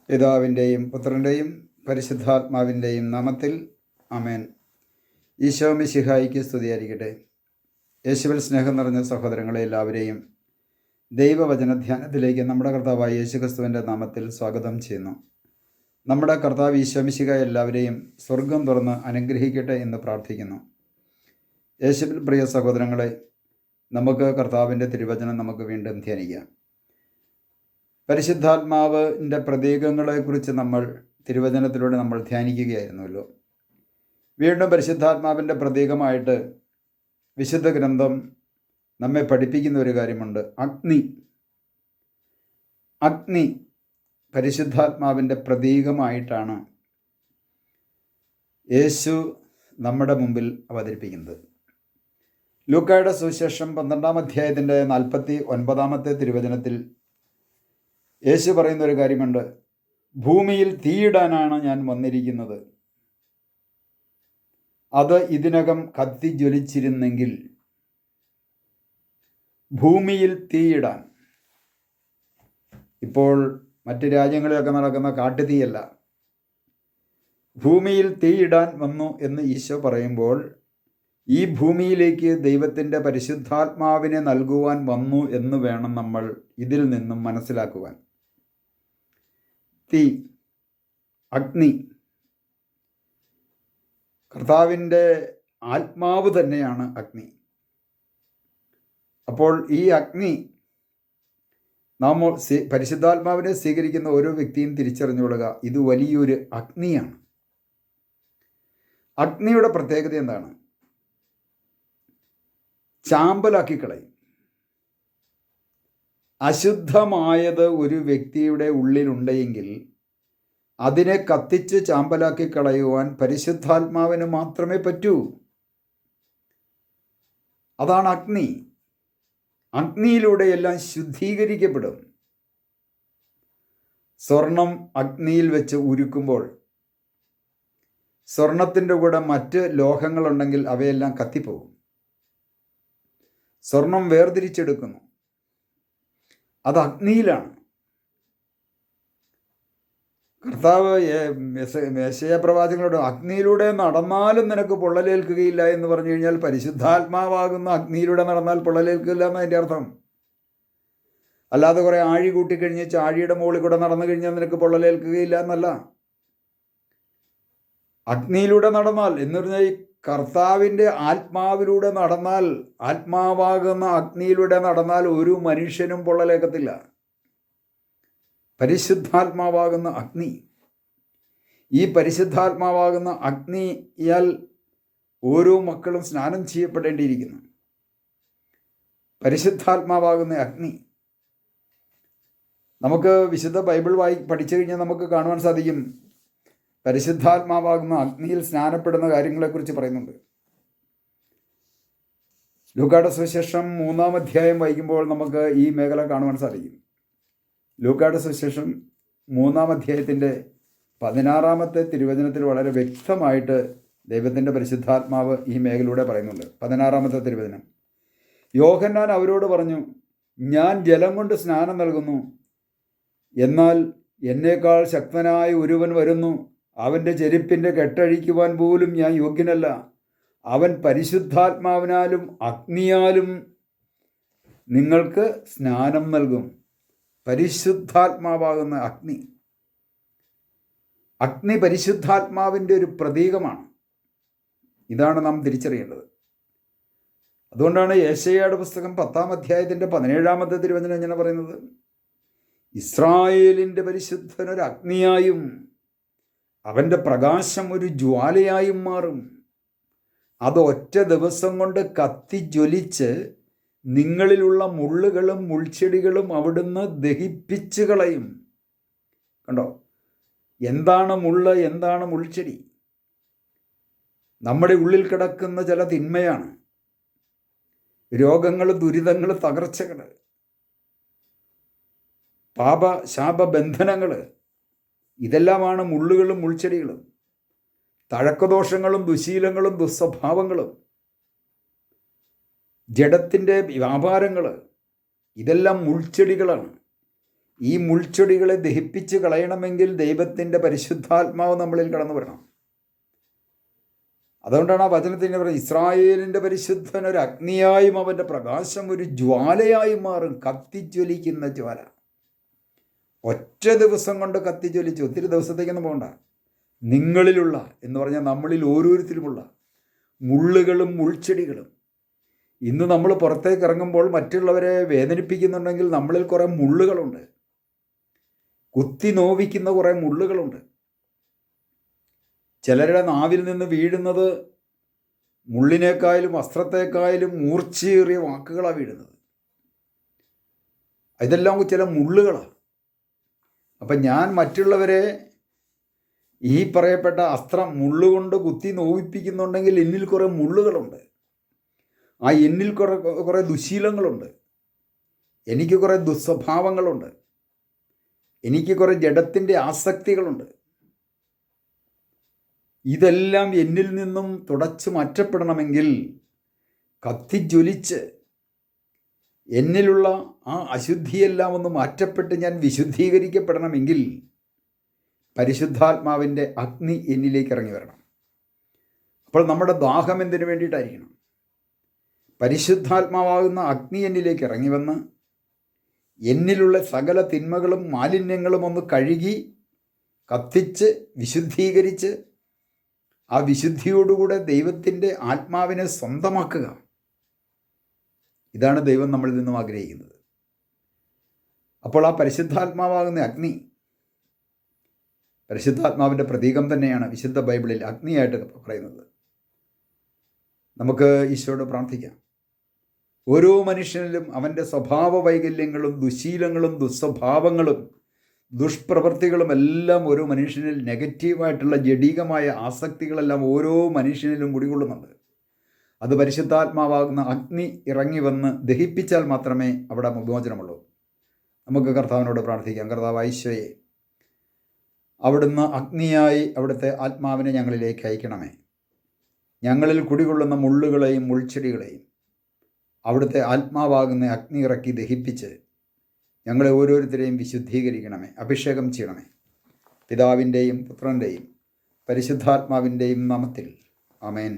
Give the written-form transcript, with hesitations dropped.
പിതാവിൻ്റെയും പുത്രൻ്റെയും പരിശുദ്ധാത്മാവിൻ്റെയും നാമത്തിൽ ആമേൻ. ഈശോ മിശിഹായിക്ക് സ്തുതിയായിരിക്കട്ടെ. യേശുവിൽ സ്നേഹം നിറഞ്ഞ സഹോദരങ്ങളെ എല്ലാവരെയും ദൈവവചന ധ്യാനത്തിലേക്ക് നമ്മുടെ കർത്താവായ യേശുക്രിസ്തുവിൻ്റെ നാമത്തിൽ സ്വാഗതം ചെയ്യുന്നു. നമ്മുടെ കർത്താവ് ഈശോ മിശിഹായ എല്ലാവരെയും സ്വർഗം തുറന്ന് അനുഗ്രഹിക്കട്ടെ എന്ന് പ്രാർത്ഥിക്കുന്നു. യേശുവിൽ പ്രിയ സഹോദരങ്ങളെ, നമുക്ക് കർത്താവിൻ്റെ തിരുവചനം നമുക്ക് വീണ്ടും ധ്യാനിക്കാം. പരിശുദ്ധാത്മാവിൻ്റെ പ്രതീകങ്ങളെക്കുറിച്ച് നമ്മൾ തിരുവചനത്തിലൂടെ നമ്മൾ ധ്യാനിക്കുകയായിരുന്നല്ലോ. വീണ്ടും പരിശുദ്ധാത്മാവിൻ്റെ പ്രതീകമായിട്ട് വിശുദ്ധ ഗ്രന്ഥം നമ്മെ പഠിപ്പിക്കുന്ന ഒരു കാര്യമുണ്ട്. അഗ്നി പരിശുദ്ധാത്മാവിൻ്റെ പ്രതീകമായിട്ടാണ് യേശു നമ്മുടെ മുമ്പിൽ അവതരിപ്പിക്കുന്നത്. ലൂക്കായുടെ സുവിശേഷം 12-ാം അധ്യായത്തിൻ്റെ 49-ാമത്തെ തിരുവചനത്തിൽ യേശു പറയുന്ന ഒരു കാര്യമുണ്ട്. ഭൂമിയിൽ തീയിടാനാണ് ഞാൻ വന്നിരിക്കുന്നത്. അത് ഇതിനകം കത്തിജ്വലിച്ചിരുന്നെങ്കിൽ. ഭൂമിയിൽ തീയിടാൻ. ഇപ്പോൾ മറ്റ് രാജ്യങ്ങളിലൊക്കെ നടക്കുന്ന കാട്ടുതീയല്ല. ഭൂമിയിൽ തീയിടാൻ വന്നു എന്ന് ഈശോ പറയുമ്പോൾ ഈ ഭൂമിയിലേക്ക് ദൈവത്തിൻ്റെ പരിശുദ്ധാത്മാവിനെ നൽകുവാൻ വന്നു എന്ന് വേണം നമ്മൾ ഇതിൽ നിന്നും മനസ്സിലാക്കുവാൻ. തീ, അഗ്നി, കർത്താവിൻ്റെ ആത്മാവ് തന്നെയാണ് അഗ്നി. അപ്പോൾ ഈ അഗ്നി നാം പരിശുദ്ധാത്മാവിനെ സ്വീകരിക്കുന്ന ഓരോ വ്യക്തിയും തിരിച്ചറിഞ്ഞുകൊള്ളുക, ഇത് വലിയൊരു അഗ്നിയാണ്. അഗ്നിയുടെ പ്രത്യേകത എന്താണ്? ചാമ്പലാക്കി കളയും. അശുദ്ധമായത് ഒരു വ്യക്തിയുടെ ഉള്ളിലുണ്ടെങ്കിൽ അതിനെ കത്തിച്ച് ചാമ്പലാക്കി കളയുവാൻ പരിശുദ്ധാത്മാവിന് മാത്രമേ പറ്റൂ. അതാണ് അഗ്നി. അഗ്നിയിലൂടെ എല്ലാം ശുദ്ധീകരിക്കപ്പെടും. സ്വർണം അഗ്നിയിൽ വെച്ച് ഉരുക്കുമ്പോൾ സ്വർണത്തിൻ്റെ കൂടെ മറ്റ് ലോഹങ്ങളുണ്ടെങ്കിൽ അവയെല്ലാം കത്തിപ്പോകും. സ്വർണം വേർതിരിച്ചെടുക്കുന്നു. അത് അഗ്നിയിലാണ്. കർത്താവ് യെശയ്യാ പ്രവാചകനോട് അഗ്നിയിലൂടെ നടന്നാലും നിനക്ക് പൊള്ളലേൽക്കുകയില്ല എന്ന് പറഞ്ഞു കഴിഞ്ഞാൽ പരിശുദ്ധാത്മാവാകുന്ന അഗ്നിയിലൂടെ നടന്നാൽ പൊള്ളലേൽക്കില്ല എന്നതിൻ്റെ അർത്ഥം. അല്ലാതെ കുറേ ആഴി കൂട്ടിക്കഴിഞ്ഞ് ചാഴിയുടെ മുകളിൽ കൂടെ നടന്നു കഴിഞ്ഞാൽ നിനക്ക് പൊള്ളലേൽക്കുകയില്ല എന്നല്ല. അഗ്നിയിലൂടെ നടന്നാൽ എന്ന് പറഞ്ഞാൽ ഈ കർത്താവിൻ്റെ ആത്മാവിലൂടെ നടന്നാൽ, ആത്മാവാകുന്ന അഗ്നിയിലൂടെ നടന്നാൽ ഒരു മനുഷ്യനും പൊള്ളലേക്കത്തില്ല. പരിശുദ്ധാത്മാവാകുന്ന അഗ്നി, ഈ പരിശുദ്ധാത്മാവാകുന്ന അഗ്നിയാൽ ഓരോ മക്കളും സ്നാനം ചെയ്യപ്പെടേണ്ടിയിരിക്കുന്നു. പരിശുദ്ധാത്മാവാകുന്ന അഗ്നി നമുക്ക് വിശുദ്ധ ബൈബിൾ പഠിച്ചു കഴിഞ്ഞാൽ നമുക്ക് കാണുവാൻ സാധിക്കും. പരിശുദ്ധാത്മാവാകുന്ന അഗ്നിയിൽ സ്നാനപ്പെടുന്ന കാര്യങ്ങളെക്കുറിച്ച് പറയുന്നുണ്ട്. ലൂക്കായുടെ സുവിശേഷം 3-ാം അധ്യായം വായിക്കുമ്പോൾ നമുക്ക് ഈ മേഖല കാണുവാൻ സാധിക്കും. ലൂക്കായുടെ സുവിശേഷം 3-ാം അധ്യായത്തിൻ്റെ 16-ാമത്തെ തിരുവചനത്തിൽ വളരെ വ്യക്തമായിട്ട് ദൈവത്തിൻ്റെ പരിശുദ്ധാത്മാവ് ഈ മേഖലയിലൂടെ പറയുന്നുണ്ട്. 16-ാമത്തെ തിരുവചനം: യോഹന്നാൻ അവരോട് പറഞ്ഞു, ഞാൻ ജലം കൊണ്ട് സ്നാനം നൽകുന്നു, എന്നാൽ എന്നേക്കാൾ ശക്തനായ ഒരുവൻ വരുന്നു. അവൻ്റെ ചെരുപ്പിൻ്റെ കെട്ടഴിക്കുവാൻ പോലും ഞാൻ യോഗ്യനല്ല. അവൻ പരിശുദ്ധാത്മാവിനാലും അഗ്നിയാലും നിങ്ങൾക്ക് സ്നാനം നൽകും. പരിശുദ്ധാത്മാവാകുന്ന അഗ്നി. അഗ്നി പരിശുദ്ധാത്മാവിൻ്റെ ഒരു പ്രതീകമാണ്. ഇതാണ് നാം തിരിച്ചറിയേണ്ടത്. അതുകൊണ്ടാണ് യെശയ്യായുടെ പുസ്തകം 10-ാം അധ്യായത്തിൻ്റെ 17-ാമത്തെ തിരുവചനം ഇങ്ങനെ പറയുന്നത്: ഇസ്രായേലിൻ്റെ പരിശുദ്ധൻ ഒരു അഗ്നിയായും അവൻ്റെ പ്രകാശം ഒരു ജ്വാലയായും മാറും. അത് ഒറ്റ ദിവസം കൊണ്ട് കത്തിജ്വലിച്ച് നിങ്ങളിലുള്ള മുള്ളുകളും മുൾച്ചെടികളും അവിടുന്ന് ദഹിപ്പിച്ച് കളയും. കണ്ടോ, എന്താണ് മുള്ള്, എന്താണ് മുൾച്ചെടി? നമ്മുടെ ഉള്ളിൽ കിടക്കുന്ന ചില തിന്മയാണ്. രോഗങ്ങൾ, ദുരിതങ്ങൾ, തകർച്ചകൾ, പാപ ശാപബന്ധനങ്ങൾ, ഇതെല്ലാമാണ് മുള്ളുകളും മുൾച്ചെടികളും. തഴക്കദോഷങ്ങളും ദുശീലങ്ങളും ദുസ്വഭാവങ്ങളും, ജഡത്തിൻ്റെ വ്യാപാരങ്ങൾ, ഇതെല്ലാം മുൾച്ചെടികളാണ്. ഈ മുൾച്ചെടികളെ ദഹിപ്പിച്ച് കളയണമെങ്കിൽ ദൈവത്തിൻ്റെ പരിശുദ്ധാത്മാവ് നമ്മളിൽ കടന്നു വരണം. അതുകൊണ്ടാണ് ആ വചനത്തിന് പറയുന്നത്, ഇസ്രായേലിൻ്റെ പരിശുദ്ധൻ ഒരു അഗ്നിയായും അവൻ്റെ പ്രകാശം ഒരു ജ്വാലയായും മാറും. കത്തിജ്വലിക്കുന്ന ജ്വാല. ഒറ്റ ദിവസം കൊണ്ട് കത്തിജ്വലിച്ച്, ഒത്തിരി ദിവസത്തേക്കൊന്നും പോകണ്ട. നിങ്ങളിലുള്ള എന്ന് പറഞ്ഞാൽ നമ്മളിൽ ഓരോരുത്തരുമുള്ള മുള്ളുകളും മുൾച്ചെടികളും. ഇന്ന് നമ്മൾ പുറത്തേക്ക് ഇറങ്ങുമ്പോൾ മറ്റുള്ളവരെ വേദനിപ്പിക്കുന്നുണ്ടെങ്കിൽ നമ്മളിൽ കുറേ മുള്ളുകളുണ്ട്, കുത്തി നോവിക്കുന്ന കുറേ മുള്ളുകളുണ്ട്. ചിലരുടെ നാവിൽ നിന്ന് വീഴുന്നത് മുള്ളിനേക്കായാലും വസ്ത്രത്തെക്കായാലും മൂർച്ചയേറിയ വാക്കുകളാണ് വീഴുന്നത്. ഇതെല്ലാം ചില മുള്ളുകളാണ്. അപ്പം ഞാൻ മറ്റുള്ളവരെ ഈ പറയപ്പെട്ട അസ്ത്രം മുള്ളുകൊണ്ട് കുത്തി നോവിപ്പിക്കുന്നുണ്ടെങ്കിൽ എന്നിൽ കുറേ മുള്ളുകളുണ്ട്. ആ എന്നിൽ കുറേ ദുശീലങ്ങളുണ്ട്, എനിക്ക് കുറേ ദുസ്വഭാവങ്ങളുണ്ട്, എനിക്ക് കുറേ ജഡത്തിൻ്റെ ആസക്തികളുണ്ട്. ഇതെല്ലാം എന്നിൽ നിന്നും തുടച്ചു മാറ്റപ്പെടണമെങ്കിൽ, കത്തിജ്വലിച്ച് എന്നിലുള്ള ആ അശുദ്ധിയെല്ലാം ഒന്ന് മാറ്റപ്പെട്ട് ഞാൻ വിശുദ്ധീകരിക്കപ്പെടണമെങ്കിൽ പരിശുദ്ധാത്മാവിൻ്റെ അഗ്നി എന്നിലേക്ക് ഇറങ്ങി വരണം. അപ്പോൾ നമ്മുടെ ദാഹം എന്തിനു വേണ്ടിയിട്ടായിരിക്കണം? പരിശുദ്ധാത്മാവാകുന്ന അഗ്നി എന്നിലേക്ക് ഇറങ്ങി വന്ന് എന്നിലുള്ള സകല തിന്മകളും മാലിന്യങ്ങളും ഒന്ന് കഴുകി കത്തിച്ച് വിശുദ്ധീകരിച്ച് ആ വിശുദ്ധിയോടുകൂടെ ദൈവത്തിൻ്റെ ആത്മാവിനെ സ്വന്തമാക്കുക. ഇതാണ് ദൈവം നമ്മളിൽ നിന്നും ആഗ്രഹിക്കുന്നത്. അപ്പോൾ ആ പരിശുദ്ധാത്മാവാകുന്ന അഗ്നി, പരിശുദ്ധാത്മാവിൻ്റെ പ്രതീകം തന്നെയാണ് വിശുദ്ധ ബൈബിളിൽ അഗ്നിയായിട്ട് പറയുന്നത്. നമുക്ക് ഈശോയോട് പ്രാർത്ഥിക്കാം. ഓരോ മനുഷ്യനിലും അവൻ്റെ സ്വഭാവ വൈകല്യങ്ങളും ദുശീലങ്ങളും ദുസ്വഭാവങ്ങളും ദുഷ്പ്രവൃത്തികളും എല്ലാം ഓരോ മനുഷ്യനിൽ നെഗറ്റീവായിട്ടുള്ള ജഡികമായ ആസക്തികളെല്ലാം ഓരോ മനുഷ്യനിലും കുടികൊള്ളുന്നുണ്ട്. അത് പരിശുദ്ധാത്മാവാകുന്ന അഗ്നി ഇറങ്ങി വന്ന് ദഹിപ്പിച്ചാൽ മാത്രമേ അവിടെ വിമോചനമുള്ളൂ. നമുക്ക് കർത്താവിനോട് പ്രാർത്ഥിക്കാം. കർത്താവ് ഈശോയെ, അവിടുന്ന് അഗ്നിയായി അവിടുത്തെ ആത്മാവിനെ ഞങ്ങളിലേക്ക് അയക്കണമേ. ഞങ്ങളിൽ കുടികൊള്ളുന്ന മുള്ളുകളെയും മുൾച്ചെടികളെയും അവിടുത്തെ ആത്മാവാകുന്ന അഗ്നി ഇറക്കി ദഹിപ്പിച്ച് ഞങ്ങളെ ഓരോരുത്തരെയും വിശുദ്ധീകരിക്കണമേ, അഭിഷേകം ചെയ്യണമേ. പിതാവിൻ്റെയും പുത്രൻ്റെയും പരിശുദ്ധാത്മാവിൻ്റെയും നാമത്തിൽ ആമേൻ.